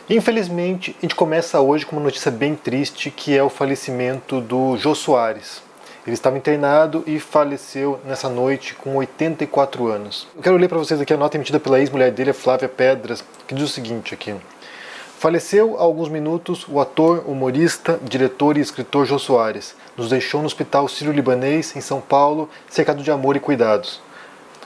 Infelizmente, a gente começa hoje com uma notícia bem triste, que é o falecimento do Jô Soares. Ele estava internado e faleceu nessa noite com 84 anos. Eu quero ler para vocês aqui a nota emitida pela ex-mulher dele, a Flávia Pedras, que diz o seguinte aqui. Faleceu há alguns minutos o ator, humorista, diretor e escritor Jô Soares. Nos deixou no Hospital Sírio-Libanês, em São Paulo, cercado de amor e cuidados.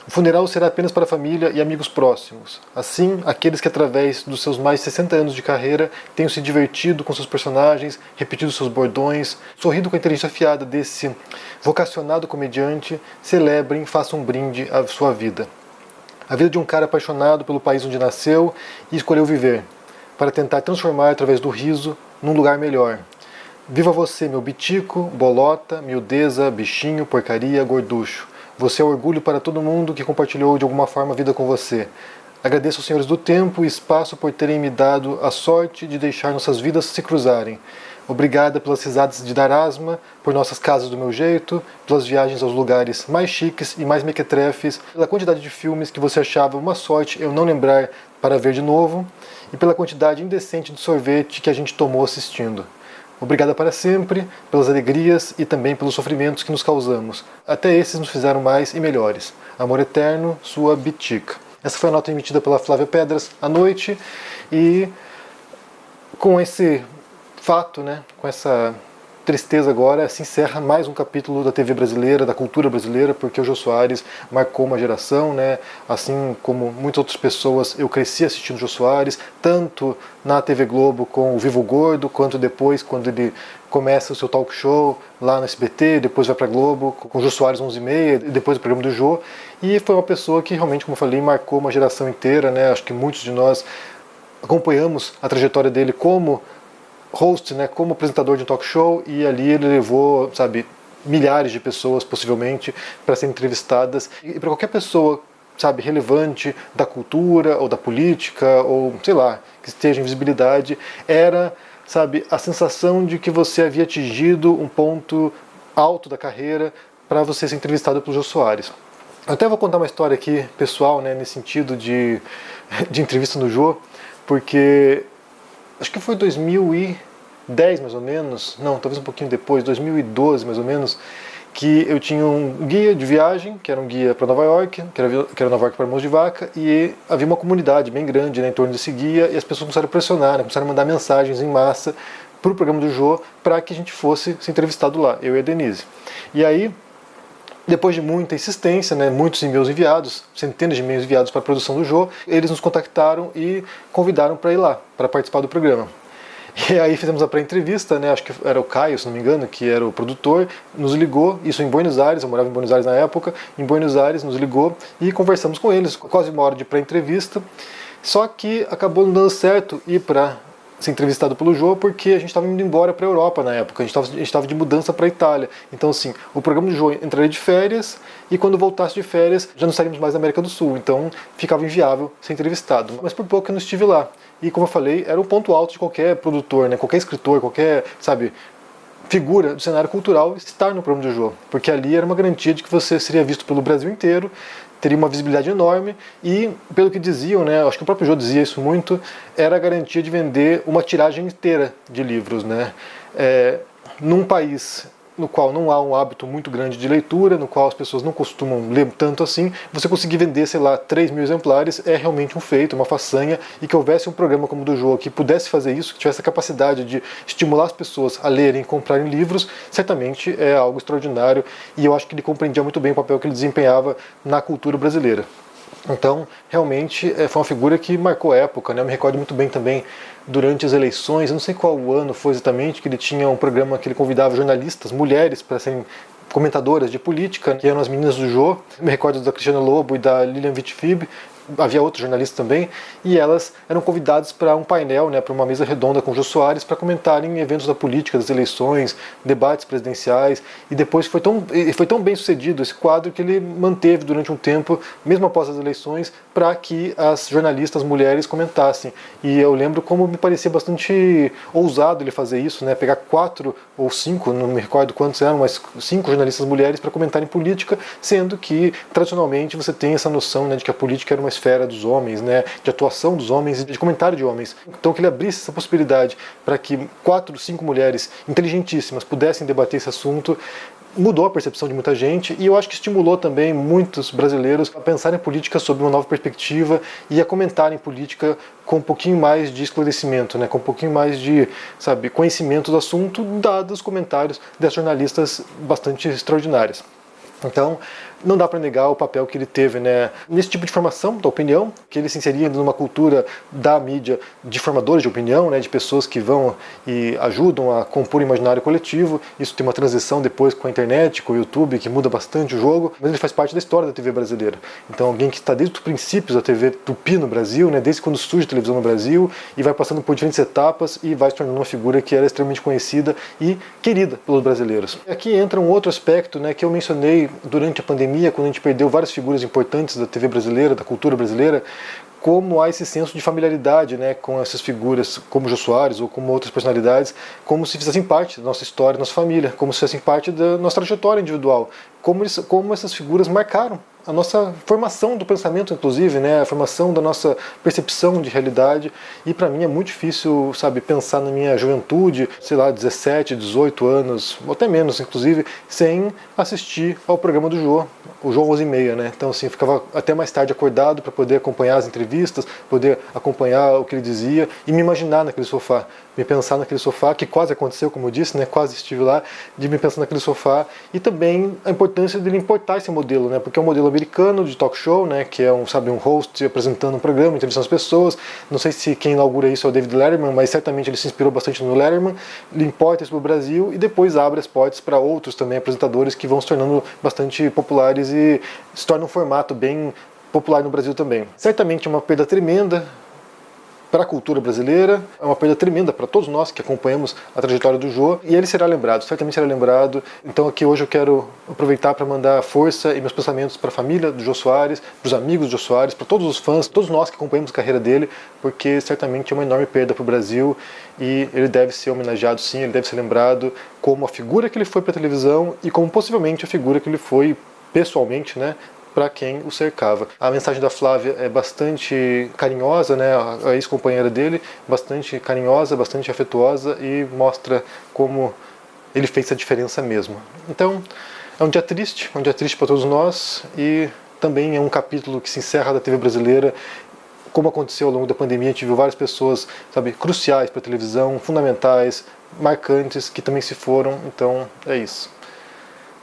O funeral será apenas para a família e amigos próximos. Assim, aqueles que através dos seus mais de 60 anos de carreira tenham se divertido com seus personagens, repetido seus bordões, sorrido com a inteligência afiada desse vocacionado comediante, celebrem e façam um brinde à sua vida. A vida de um cara apaixonado pelo país onde nasceu e escolheu viver, para tentar transformar através do riso num lugar melhor. Viva você, meu bitico, bolota, miudeza, bichinho, porcaria, gorducho. Você é orgulho para todo mundo que compartilhou de alguma forma a vida com você. Agradeço aos senhores do tempo e espaço por terem me dado a sorte de deixar nossas vidas se cruzarem. Obrigada pelas risadas de dar asma, por nossas casas do meu jeito, pelas viagens aos lugares mais chiques e mais mequetrefes, pela quantidade de filmes que você achava uma sorte eu não lembrar para ver de novo, e pela quantidade indecente de sorvete que a gente tomou assistindo. Obrigada para sempre, pelas alegrias e também pelos sofrimentos que nos causamos. Até esses nos fizeram mais e melhores. Amor eterno, sua Bitica. Essa foi a nota emitida pela Flávia Pedras à noite, e com esse fato, com essa tristeza agora, se encerra mais um capítulo da TV brasileira, da cultura brasileira, porque o Jô Soares marcou uma geração, assim como muitas outras pessoas. Eu cresci assistindo o Jô Soares, tanto na TV Globo com o Vivo Gordo, quanto depois quando ele começa o seu talk show lá no SBT, depois vai para a Globo com o Jô Soares 11h30, e depois o programa do Jô, e foi uma pessoa que realmente, como eu falei, marcou uma geração inteira, acho que muitos de nós acompanhamos a trajetória dele como host, como apresentador de um talk show, e ali ele levou, milhares de pessoas, possivelmente, para serem entrevistadas. E para qualquer pessoa, relevante da cultura, ou da política, ou, que esteja em visibilidade, era, a sensação de que você havia atingido um ponto alto da carreira para você ser entrevistado pelo Jô Soares. Eu até vou contar uma história aqui, pessoal, nesse sentido de entrevista no Jô, porque acho que foi 2010 mais ou menos, não, talvez um pouquinho depois, 2012 mais ou menos, que eu tinha um guia de viagem, que era um guia para Nova York, que era Nova York para Mãos de Vaca, e havia uma comunidade bem grande em torno desse guia, e as pessoas começaram a pressionar, começaram a mandar mensagens em massa para o programa do Jô, para que a gente fosse ser entrevistado lá, eu e a Denise. E aí, depois de muita insistência, muitos e-mails enviados, centenas de e-mails enviados para a produção do Jô, eles nos contactaram e convidaram para ir lá, para participar do programa. E aí fizemos a pré-entrevista, acho que era o Caio, se não me engano, que era o produtor, nos ligou, isso em Buenos Aires, eu morava em Buenos Aires na época, em Buenos Aires nos ligou e conversamos com eles, quase uma hora de pré-entrevista, só que acabou não dando certo ir para ser entrevistado pelo Jô, porque a gente estava indo embora para a Europa na época, a gente estava de mudança para a Itália. Então, assim, o programa do Jô entraria de férias, e quando voltasse de férias já não estaríamos mais na América do Sul, então ficava inviável ser entrevistado. Mas por pouco eu não estive lá. E como eu falei, era o ponto alto de qualquer produtor, qualquer escritor, qualquer, figura do cenário cultural estar no programa do Jô, porque ali era uma garantia de que você seria visto pelo Brasil inteiro, teria uma visibilidade enorme, e pelo que diziam, acho que o próprio Jô dizia isso muito, era a garantia de vender uma tiragem inteira de livros, num país no qual não há um hábito muito grande de leitura, no qual as pessoas não costumam ler tanto assim, você conseguir vender, 3 mil exemplares é realmente um feito, uma façanha, e que houvesse um programa como o do Jô que pudesse fazer isso, que tivesse a capacidade de estimular as pessoas a lerem e comprarem livros, certamente é algo extraordinário, e eu acho que ele compreendia muito bem o papel que ele desempenhava na cultura brasileira. Então, realmente, foi uma figura que marcou a época, Eu me recordo muito bem também, durante as eleições, eu não sei qual ano foi exatamente, que ele tinha um programa que ele convidava jornalistas, mulheres, para serem comentadoras de política, que eram as meninas do Jô. Eu me recordo da Cristiana Lobo e da Lilian Vitfib, havia outros jornalistas também, e elas eram convidadas para um painel, para uma mesa redonda com o Jô Soares, para comentarem eventos da política, das eleições, debates presidenciais, e depois foi tão bem sucedido esse quadro que ele manteve durante um tempo, mesmo após as eleições, para que as jornalistas mulheres comentassem. E eu lembro como me parecia bastante ousado ele fazer isso, pegar 4 ou 5, não me recordo quantos eram, mas 5 jornalistas mulheres para comentarem política, sendo que tradicionalmente você tem essa noção de que a política era uma esfera dos homens, né, de atuação dos homens e de comentário de homens. Então que ele abrisse essa possibilidade para que 4, 5 mulheres inteligentíssimas pudessem debater esse assunto, mudou a percepção de muita gente e eu acho que estimulou também muitos brasileiros a pensarem em política sob uma nova perspectiva e a comentarem política com um pouquinho mais de esclarecimento, né, com um pouquinho mais de, sabe, conhecimento do assunto, dados os comentários das jornalistas bastante extraordinárias. Então, não dá para negar o papel que ele teve, né, nesse tipo de formação da opinião, que ele se inseria numa cultura da mídia de formadores de opinião, né, de pessoas que vão e ajudam a compor o imaginário coletivo. Isso tem uma transição depois com a internet, com o YouTube, que muda bastante o jogo, mas ele faz parte da história da TV brasileira. Então, alguém que está desde os princípios da TV Tupi no Brasil, né, desde quando surge a televisão no Brasil, e vai passando por diferentes etapas e vai se tornando uma figura que era extremamente conhecida e querida pelos brasileiros. Aqui entra um outro aspecto, né, que eu mencionei durante a pandemia, quando a gente perdeu várias figuras importantes da TV brasileira, da cultura brasileira, como há esse senso de familiaridade, né, com essas figuras como Jô Soares ou como outras personalidades, como se fizessem parte da nossa história, da nossa família, como se fizessem parte da nossa trajetória individual, como essas figuras marcaram a nossa formação do pensamento, inclusive, né, a formação da nossa percepção de realidade. E para mim é muito difícil, sabe, pensar na minha juventude, sei lá, 17, 18 anos, ou até menos, inclusive, sem assistir ao programa do Jô, o Jô 11h30, né? Então, assim, eu ficava até mais tarde acordado para poder acompanhar as entrevistas, poder acompanhar o que ele dizia e me imaginar naquele sofá, me pensar naquele sofá, que quase aconteceu, como eu disse, né, quase estive lá, de me pensar naquele sofá, e também a importância dele importar esse modelo, né, porque é um modelo americano de talk show, né, que é um host apresentando um programa, entrevistando as pessoas. Não sei se quem inaugura isso é o David Letterman, mas certamente ele se inspirou bastante no Letterman. Ele importa isso para o Brasil e depois abre as portas para outros também apresentadores que vão se tornando bastante populares e se torna um formato bem popular no Brasil também. Certamente é uma perda tremenda para a cultura brasileira, é uma perda tremenda para todos nós que acompanhamos a trajetória do Jô, e ele será lembrado, certamente será lembrado. Então aqui hoje eu quero aproveitar para mandar força e meus pensamentos para a família do Jô Soares, para os amigos do Jô Soares, para todos os fãs, todos nós que acompanhamos a carreira dele, porque certamente é uma enorme perda para o Brasil e ele deve ser homenageado sim, ele deve ser lembrado como a figura que ele foi para a televisão e como possivelmente a figura que ele foi pessoalmente, né, para quem o cercava. A mensagem da Flávia é bastante carinhosa, né, a ex-companheira dele, bastante carinhosa, bastante afetuosa e mostra como ele fez essa diferença mesmo. Então, é um dia triste para todos nós e também é um capítulo que se encerra da TV brasileira. Como aconteceu ao longo da pandemia, a gente viu várias pessoas, sabe, cruciais para a televisão, fundamentais, marcantes, que também se foram, então é isso.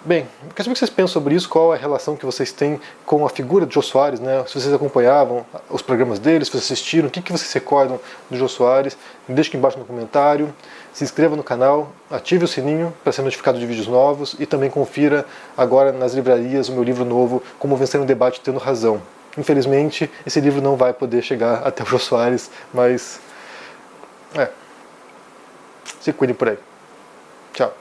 Bem, eu quero saber o que vocês pensam sobre isso, qual é a relação que vocês têm com a figura do Jô Soares, né? Se vocês acompanhavam os programas dele, se vocês assistiram, o que vocês recordam do Jô Soares, deixe aqui embaixo no comentário, se inscreva no canal, ative o sininho para ser notificado de vídeos novos e também confira agora nas livrarias o meu livro novo, Como Vencer um Debate Tendo Razão. Infelizmente, esse livro não vai poder chegar até o Jô Soares, mas se cuidem por aí. Tchau.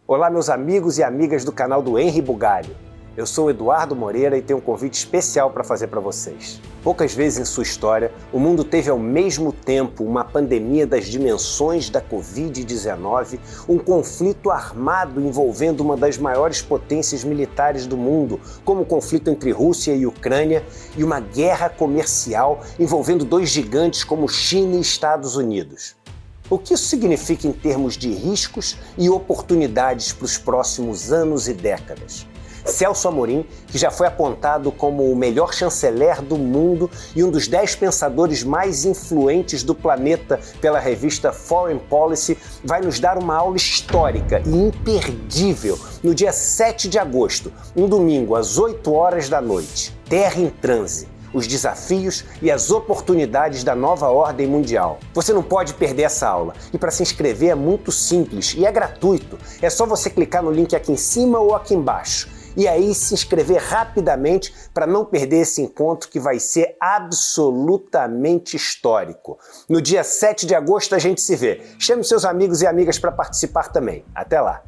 Olá, meus amigos e amigas do canal do Henri Bugalho. Eu sou o Eduardo Moreira e tenho um convite especial para fazer para vocês. Poucas vezes em sua história, o mundo teve ao mesmo tempo uma pandemia das dimensões da Covid-19, um conflito armado envolvendo uma das maiores potências militares do mundo, como o conflito entre Rússia e Ucrânia, e uma guerra comercial envolvendo dois gigantes como China e Estados Unidos. O que isso significa em termos de riscos e oportunidades para os próximos anos e décadas? Celso Amorim, que já foi apontado como o melhor chanceler do mundo e um dos 10 pensadores mais influentes do planeta pela revista Foreign Policy, vai nos dar uma aula histórica e imperdível no dia 7 de agosto, um domingo às 8 horas da noite. Terra em Transe. Os desafios e as oportunidades da nova ordem mundial. Você não pode perder essa aula. E para se inscrever é muito simples e é gratuito. É só você clicar no link aqui em cima ou aqui embaixo. E aí se inscrever rapidamente para não perder esse encontro que vai ser absolutamente histórico. No dia 7 de agosto a gente se vê. Chame seus amigos e amigas para participar também. Até lá!